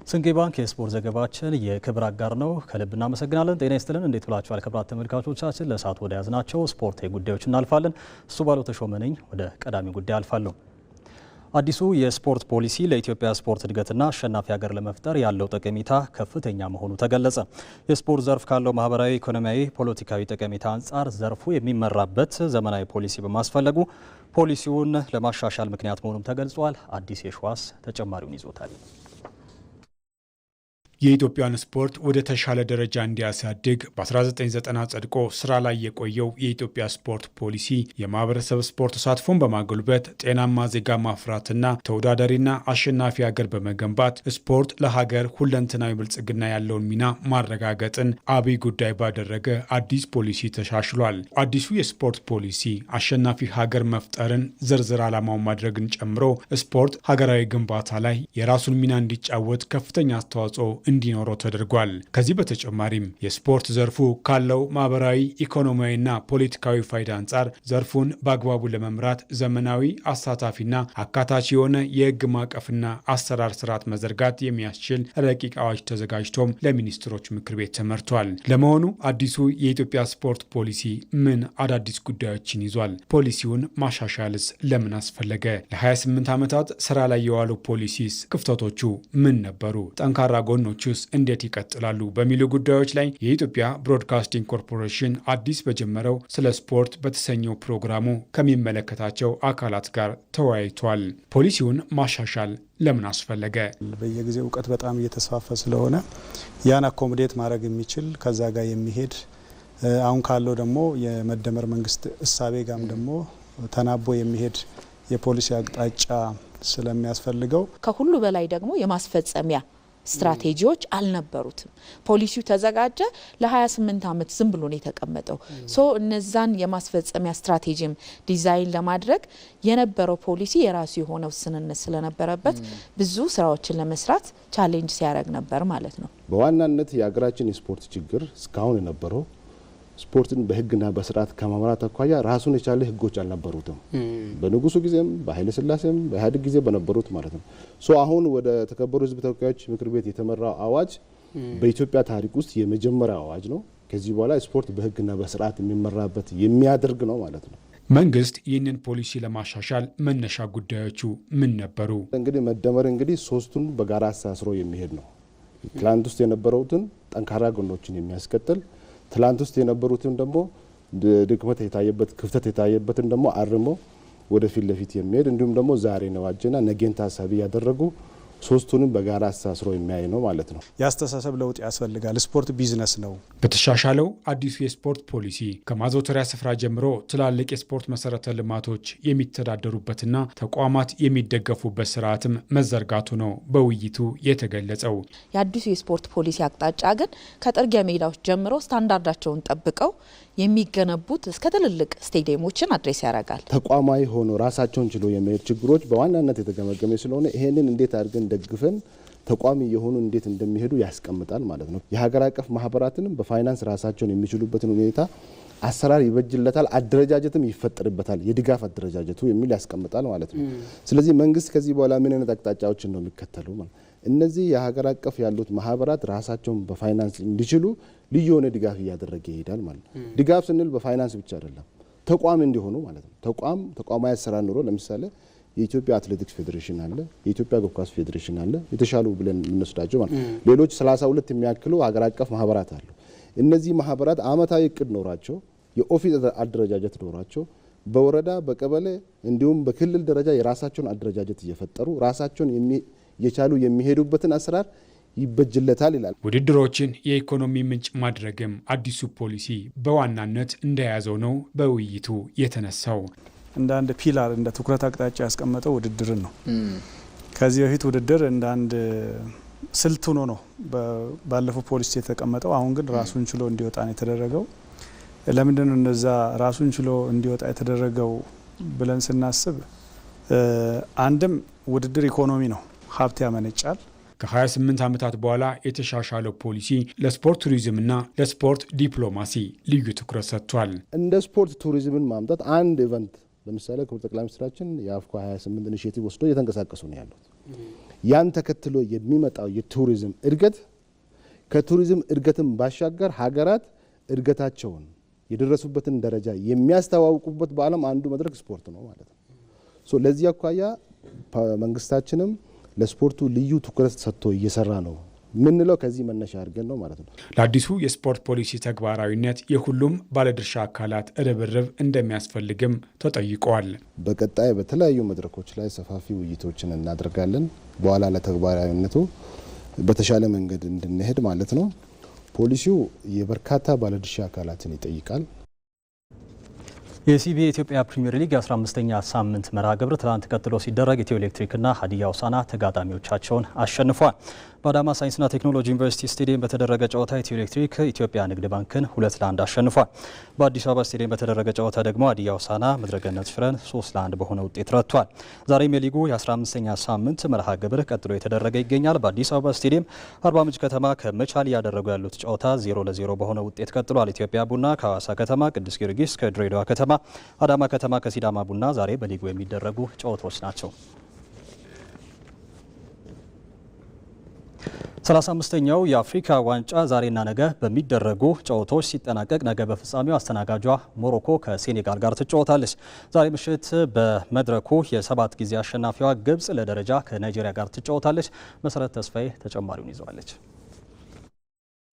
ስንቄ ባንክ የስፖርት ዘገባችን የክብር አጋር ነው። ከልብ እናመሰግናለን። ጤና ይስጥልን። እንዴት ብላችኋል? ክብራት ተመልካቾቻችን ለሰዓቱ ወደ ያዝናቸው ስፖርታዊ ጉዳዮች እናልፋለን። እሱ ባለው ተሾመ ነኝ። ወደ ቀዳሚ ጉዳይ አልፋለሁ። አዲሱ የስፖርት ፖሊሲ ለኢትዮጵያ ስፖርት እድገትና አሸናፊ ሀገር ለመፍጠር ያለው ጠቀሜታ ከፍተኛ መሆኑ ተገለጸ። የስፖርት ዘርፍ ካለው ማህበራዊ፣ ኢኮኖሚያዊ፣ ፖለቲካዊ ጠቀሜታ አንጻር ዘርፉ የሚመራበት ዘመናዊ ፖሊሲ በማስፈለጉ ፖሊሲውን ለማሻሻል ምክንያት መሆኑም ተገልጿል። አዲስ የሸዋስ ተጨማሪውን ይዞታል። የኢትዮጵያን ስፖርት ወደ ተሻለ ደረጃ እንዲያሳድግ በ1990 ጸድቆ ስራ ላይ የቆየው የኢትዮጵያ ስፖርት ፖሊሲ የማህበረሰብ ስፖርት ተሳትፎን በማጎልበት ጤናማ ዜጋ ማፍራትና ተወዳዳሪና አሸናፊ ሀገር በመገንባት ስፖርት ለሀገር ሁለንተናዊ ብልጽግና ያለውን ሚና ማረጋገጥን አብይ ጉዳይ ባደረገ አዲስ ፖሊሲ ተሻሽሏል። አዲሱ የስፖርት ፖሊሲ አሸናፊ ሀገር መፍጠርን ዝርዝር ዓላማውን ማድረግን ጨምሮ ስፖርት ሀገራዊ ግንባታ ላይ የራሱን ሚና እንዲጫወት ከፍተኛ አስተዋጽኦ እንዲኖረው ተደርጓል። ከዚህ በተጨማሪም የስፖርት ዘርፉ ካለው ማህበራዊ፣ ኢኮኖሚያዊና ፖለቲካዊ ፋይዳ አንጻር ዘርፉን በአግባቡ ለመምራት ዘመናዊ፣ አሳታፊና አካታች የሆነ የህግ ማዕቀፍና አሰራር ስርዓት መዘርጋት የሚያስችል ረቂቅ አዋጅ ተዘጋጅቶም ለሚኒስትሮች ምክር ቤት ተመርቷል። ለመሆኑ አዲሱ የኢትዮጵያ ስፖርት ፖሊሲ ምን አዳዲስ ጉዳዮችን ይዟል? ፖሊሲውን ማሻሻልስ ለምን አስፈለገ? ለ28 ዓመታት ስራ ላይ የዋሉ ፖሊሲስ ክፍተቶቹ ምን ነበሩ? ጠንካራ ጎኖች እንዴት ይቀጥላሉ? በሚሉ ጉዳዮች ላይ የኢትዮጵያ ብሮድካስቲንግ ኮርፖሬሽን አዲስ በጀመረው ስለ ስፖርት በተሰኘው ፕሮግራሙ ከሚመለከታቸው አካላት ጋር ተወያይቷል። ፖሊሲውን ማሻሻል ለምን አስፈለገ? በየጊዜው እውቀት በጣም እየተስፋፋ ስለሆነ ያን አኮሞዴት ማድረግ የሚችል ከዛ ጋር የሚሄድ አሁን ካለው ደግሞ የመደመር መንግስት እሳቤ ጋም ደግሞ ተናቦ የሚሄድ የፖሊሲ አቅጣጫ ስለሚያስፈልገው ከሁሉ በላይ ደግሞ የማስፈጸሚያ ስትራቴጂዎች አልነበሩትም። ፖሊሲው ተዘጋጀ፣ ለ28 ዓመት ዝም ብሎ ነው የተቀመጠው። እነዛን የማስፈጸሚያ ስትራቴጂም ዲዛይን ለማድረግ የነበረው ፖሊሲ የራሱ የሆነ ውስንነት ስለነበረበት ብዙ ስራዎችን ለመስራት ቻሌንጅ ሲያደርግ ነበር ማለት ነው። በዋናነት የሀገራችን የስፖርት ችግር እስካሁን የነበረው ስፖርትን በህግና በስርዓት ከመምራት አኳያ ራሱን የቻለ ህጎች አልነበሩትም። በንጉሱ ጊዜም በኃይለ ሥላሴም በኢህአዴግ ጊዜ በነበሩት ማለት ነው። አሁን ወደ ተከበሩ ህዝብ ተወካዮች ምክር ቤት የተመራው አዋጅ በኢትዮጵያ ታሪክ ውስጥ የመጀመሪያው አዋጅ ነው። ከዚህ በኋላ ስፖርት በህግና በስርዓት የሚመራበት የሚያደርግ ነው ማለት ነው። መንግስት ይህንን ፖሊሲ ለማሻሻል መነሻ ጉዳዮቹ ምን ነበሩ? እንግዲህ መደመር ሶስቱን በጋራ አሳስሮ የሚሄድ ነው። ትላንት ውስጥ የነበሩትን ጠንካራ ጎኖችን የሚያስቀጥል፣ ትላንት ውስጥ የነበሩትን ደግሞ ድክመት የታየበት ክፍተት የታየበትን ደግሞ አርሞ ወደፊት ለፊት የሚሄድ እንዲሁም ደግሞ ዛሬ ነዋጀና ነገን ታሳቢ ያደረጉ ሶስቱንም በጋራ አሳስሮ የሚያይ ነው ማለት ነው። ያስተሳሰብ ለውጥ ያስፈልጋል። ስፖርት ቢዝነስ ነው። በተሻሻለው አዲሱ የስፖርት ፖሊሲ ከማዘውተሪያ ስፍራ ጀምሮ ትላልቅ የስፖርት መሰረተ ልማቶች የሚተዳደሩበትና ተቋማት የሚደገፉበት ስርዓትም መዘርጋቱ ነው በውይይቱ የተገለጸው። የአዲሱ የስፖርት ፖሊሲ አቅጣጫ ግን ከጥርጊያ ሜዳዎች ጀምሮ ስታንዳርዳቸውን ጠብቀው የሚገነቡት እስከ ትልልቅ ስቴዲየሞችን አድሬስ ያደርጋል። ተቋማዊ ሆኖ ራሳቸውን ችሎ የሚሄድ ችግሮች በዋናነት የተገመገመ ስለሆነ ይሄንን እንዴት አድርገን ደግፈን ተቋሚ የሆኑ እንዴት እንደሚሄዱ ያስቀምጣል ማለት ነው። የሀገር አቀፍ ማህበራትንም በፋይናንስ ራሳቸውን የሚችሉበትን ሁኔታ አሰራር ይበጅለታል፣ አደረጃጀትም ይፈጠርበታል፣ የድጋፍ አደረጃጀቱ የሚል ያስቀምጣል ማለት ነው። ስለዚህ መንግስት ከዚህ በኋላ ምን አይነት አቅጣጫዎችን ነው የሚከተሉ ማለት እነዚህ የሀገር አቀፍ ያሉት ማህበራት ራሳቸውን በፋይናንስ እንዲችሉ ልዩ የሆነ ድጋፍ እያደረገ ይሄዳል ማለት ነው። ድጋፍ ስንል በፋይናንስ ብቻ አይደለም፣ ተቋም እንዲሆኑ ማለት ነው። ተቋማዊ አሰራር ኑሮ ለምሳሌ የኢትዮጵያ አትሌቲክስ ፌዴሬሽን አለ፣ የኢትዮጵያ እግር ኳስ ፌዴሬሽን አለ፣ የተሻሉ ብለን የምንወስዳቸው ማለት ሌሎች 32 የሚያክሉ ሀገር አቀፍ ማህበራት አሉ። እነዚህ ማህበራት አመታዊ እቅድ ኖራቸው፣ የኦፊስ አደረጃጀት ኖራቸው በወረዳ በቀበሌ እንዲሁም በክልል ደረጃ የራሳቸውን አደረጃጀት እየፈጠሩ ራሳቸውን የቻሉ የሚሄዱበትን አሰራር ይበጅለታል ይላል። ውድድሮችን የኢኮኖሚ ምንጭ ማድረግም አዲሱ ፖሊሲ በዋናነት እንደያዘው ነው በውይይቱ የተነሳው። እንደ አንድ ፒላር እንደ ትኩረት አቅጣጫ ያስቀመጠው ውድድርን ነው። ከዚህ በፊት ውድድር እንደ አንድ ስልት ሆኖ ነው ባለፈው ፖሊሲ የተቀመጠው። አሁን ግን ራሱን ችሎ እንዲወጣ ነው የተደረገው። ለምንድን ነው እንደዛ ራሱን ችሎ እንዲወጣ የተደረገው ብለን ስናስብ አንድም ውድድር ኢኮኖሚ ነው፣ ሀብት ያመነጫል። ከ28 ዓመታት በኋላ የተሻሻለው ፖሊሲ ለስፖርት ቱሪዝምና ለስፖርት ዲፕሎማሲ ልዩ ትኩረት ሰጥቷል። እንደ ስፖርት ቱሪዝምን ማምጣት አንድ ኢቨንት ለምሳሌ ክቡር ጠቅላይ ሚኒስትራችን የአፍኮ 28 ኢኒሼቲቭ ወስዶ እየተንቀሳቀሱ ነው ያሉት። ያን ተከትሎ የሚመጣው የቱሪዝም እድገት ከቱሪዝም እድገትም ባሻገር ሀገራት እድገታቸውን የደረሱበትን ደረጃ የሚያስተዋውቁበት በዓለም አንዱ መድረክ ስፖርት ነው ማለት ነው። ሶ ለዚህ አኳያ መንግስታችንም ለስፖርቱ ልዩ ትኩረት ሰጥቶ እየሰራ ነው ምንለው ከዚህ መነሻ አድርገን ነው ማለት ነው። ለአዲሱ የስፖርት ፖሊሲ ተግባራዊነት የሁሉም ባለድርሻ አካላት ርብርብ እንደሚያስፈልግም ተጠይቀዋል። በቀጣይ በተለያዩ መድረኮች ላይ ሰፋፊ ውይይቶችን እናደርጋለን። በኋላ ለተግባራዊነቱ በተሻለ መንገድ እንድንሄድ ማለት ነው። ፖሊሲው የበርካታ ባለድርሻ አካላትን ይጠይቃል። የሲቢ የኢትዮጵያ ፕሪሚየር ሊግ 15ኛ ሳምንት መርሃ ግብር ትላንት ቀጥሎ ሲደረግ ኢትዮ ኤሌክትሪክና ሀዲያ ሆሳዕና ተጋጣሚዎቻቸውን አሸንፏል። በአዳማ ሳይንስና ቴክኖሎጂ ዩኒቨርሲቲ ስቴዲየም በተደረገ ጨዋታ ኢትዮ ኤሌክትሪክ ኢትዮጵያ ንግድ ባንክን 2-1 አሸንፏል። በአዲስ አበባ ስቴዲየም በተደረገ ጨዋታ ደግሞ ሀዲያ ሆሳዕና ምድረገነት ሽረን 3-1 በሆነ ውጤት ረቷል። ዛሬም የሊጉ የ15ኛ ሳምንት መርሃ ግብር ቀጥሎ የተደረገ ይገኛል። በአዲስ አበባ ስቴዲየም አርባ ምንጭ ከተማ ከመቻል እያደረጉ ያሉት ጨዋታ 0-0 በሆነ ውጤት ቀጥሏል። ኢትዮጵያ ቡና ከሐዋሳ ከተማ፣ ቅዱስ ጊዮርጊስ ከድሬዳዋ ከተማ፣ አዳማ ከተማ ከሲዳማ ቡና ዛሬ በሊጉ የሚደረጉ ጨዋታዎች ናቸው። 35ኛው የአፍሪካ ዋንጫ ዛሬና ነገ በሚደረጉ ጨዋታዎች ሲጠናቀቅ ነገ በፍጻሜው አስተናጋጇ ሞሮኮ ከሴኔጋል ጋር ትጫወታለች። ዛሬ ምሽት በመድረኩ የ7 ጊዜ አሸናፊዋ ግብጽ ለደረጃ ከናይጄሪያ ጋር ትጫወታለች። መሰረት ተስፋዬ ተጨማሪውን ይዘዋለች።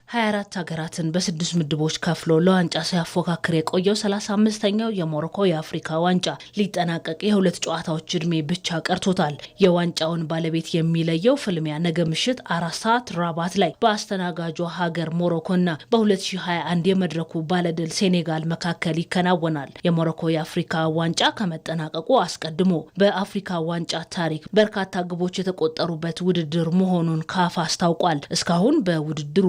24 ሀገራትን በ6 ምድቦች ከፍሎ ለዋንጫ ሲያፎካክር የቆየው 35ኛው የሞሮኮ የአፍሪካ ዋንጫ ሊጠናቀቅ የሁለት ጨዋታዎች እድሜ ብቻ ቀርቶታል። የዋንጫውን ባለቤት የሚለየው ፍልሚያ ነገ ምሽት 4 ሰዓት ራባት ላይ በአስተናጋጇ ሀገር ሞሮኮና በ2021 የመድረኩ ባለድል ሴኔጋል መካከል ይከናወናል። የሞሮኮ የአፍሪካ ዋንጫ ከመጠናቀቁ አስቀድሞ በአፍሪካ ዋንጫ ታሪክ በርካታ ግቦች የተቆጠሩበት ውድድር መሆኑን ካፍ አስታውቋል። እስካሁን በውድድሩ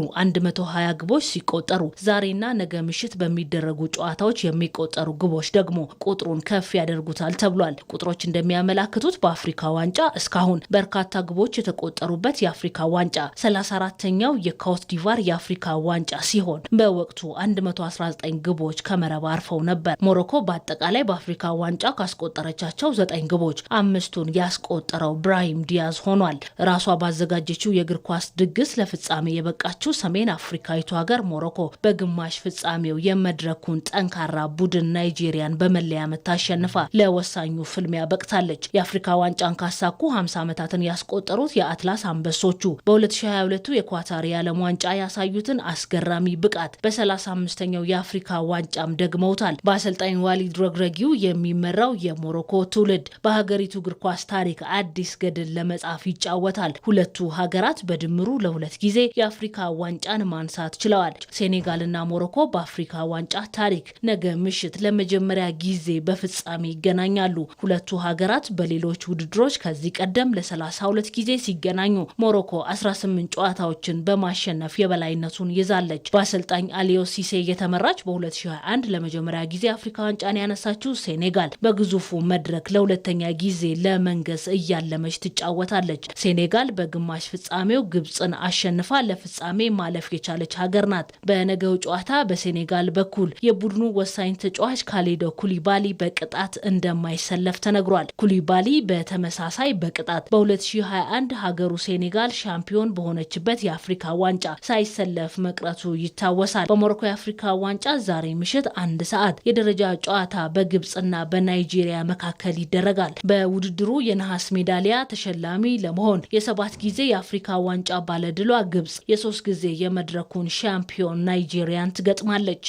120 ግቦች ሲቆጠሩ ዛሬና ነገ ምሽት በሚደረጉ ጨዋታዎች የሚቆጠሩ ግቦች ደግሞ ቁጥሩን ከፍ ያደርጉታል ተብሏል። ቁጥሮች እንደሚያመላክቱት በአፍሪካ ዋንጫ እስካሁን በርካታ ግቦች የተቆጠሩበት የአፍሪካ ዋንጫ 34ኛው የኮት ዲቫር የአፍሪካ ዋንጫ ሲሆን በወቅቱ 119 ግቦች ከመረብ አርፈው ነበር። ሞሮኮ በአጠቃላይ በአፍሪካ ዋንጫ ካስቆጠረቻቸው 9 ግቦች 5ቱን ያስቆጠረው ብራሂም ዲያዝ ሆኗል። ራሷ ባዘጋጀችው የእግር ኳስ ድግስ ለፍጻሜ የበቃችው ሰሜን አፍሪካዊቱ ሀገር ሞሮኮ በግማሽ ፍጻሜው የመድረኩን ጠንካራ ቡድን ናይጄሪያን በመለያ ምት አሸንፋ ለወሳኙ ፍልሚያ በቅታለች። የአፍሪካ ዋንጫን ካሳኩ 50 ዓመታትን ያስቆጠሩት የአትላስ አንበሶቹ በ2022 የኳታር የዓለም ዋንጫ ያሳዩትን አስገራሚ ብቃት በ35ኛው የአፍሪካ ዋንጫም ደግመውታል። በአሰልጣኝ ዋሊድ ረግረጊው የሚመራው የሞሮኮ ትውልድ በሀገሪቱ እግር ኳስ ታሪክ አዲስ ገድል ለመጻፍ ይጫወታል። ሁለቱ ሀገራት በድምሩ ለሁለት ጊዜ የአፍሪካ ዋንጫን ማንሳት ችለዋል። ሴኔጋልና ሞሮኮ በአፍሪካ ዋንጫ ታሪክ ነገ ምሽት ለመጀመሪያ ጊዜ በፍጻሜ ይገናኛሉ። ሁለቱ ሀገራት በሌሎች ውድድሮች ከዚህ ቀደም ለ32 ጊዜ ሲገናኙ ሞሮኮ 18 ጨዋታዎችን በማሸነፍ የበላይነቱን ይዛለች። በአሰልጣኝ አሊዮ ሲሴ የተመራች በ2021 ለመጀመሪያ ጊዜ አፍሪካ ዋንጫን ያነሳችው ሴኔጋል በግዙፉ መድረክ ለሁለተኛ ጊዜ ለመንገስ እያለመች ትጫወታለች። ሴኔጋል በግማሽ ፍጻሜው ግብጽን አሸንፋ ለፍጻሜ ማለፍ የቻለች ሀገር ናት። በነገው ጨዋታ በሴኔጋል በኩል የቡድኑ ወሳኝ ተጫዋች ካሌዶ ኩሊባሊ በቅጣት እንደማይሰለፍ ተነግሯል። ኩሊባሊ በተመሳሳይ በቅጣት በ2021 ሀገሩ ሴኔጋል ሻምፒዮን በሆነችበት የአፍሪካ ዋንጫ ሳይሰለፍ መቅረቱ ይታወሳል። በሞሮኮ የአፍሪካ ዋንጫ ዛሬ ምሽት 1 ሰዓት የደረጃ ጨዋታ በግብጽና በናይጄሪያ መካከል ይደረጋል። በውድድሩ የነሐስ ሜዳሊያ ተሸላሚ ለመሆን የ7 ጊዜ የአፍሪካ ዋንጫ ባለድሏ ግብጽ የ3 ጊዜ የመድረኩን ሻምፒዮን ናይጄሪያን ትገጥማለች።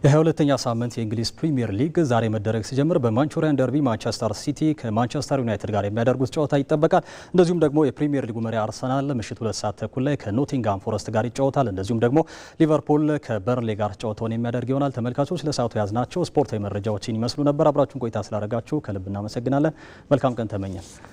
የ22ኛ ሳምንት የእንግሊዝ ፕሪሚየር ሊግ ዛሬ መደረግ ሲጀምር በማንቹሪያን ደርቢ ማንቸስተር ሲቲ ከማንቸስተር ዩናይትድ ጋር የሚያደርጉት ጨዋታ ይጠበቃል። እንደዚሁም ደግሞ የፕሪሚየር ሊጉ መሪ አርሰናል ምሽት 2 ሰዓት ተኩል ላይ ከኖቲንጋም ፎረስት ጋር ይጫወታል። እንደዚሁም ደግሞ ሊቨርፑል ከበርንሌ ጋር ጨዋታውን የሚያደርግ ይሆናል። ተመልካቾች ለሰዓቱ ያዝናቸው ስፖርታዊ መረጃዎችን ይመስሉ ነበር። አብራችሁን ቆይታ ስላደረጋችሁ ከልብ እናመሰግናለን። መልካም ቀን ተመኘን።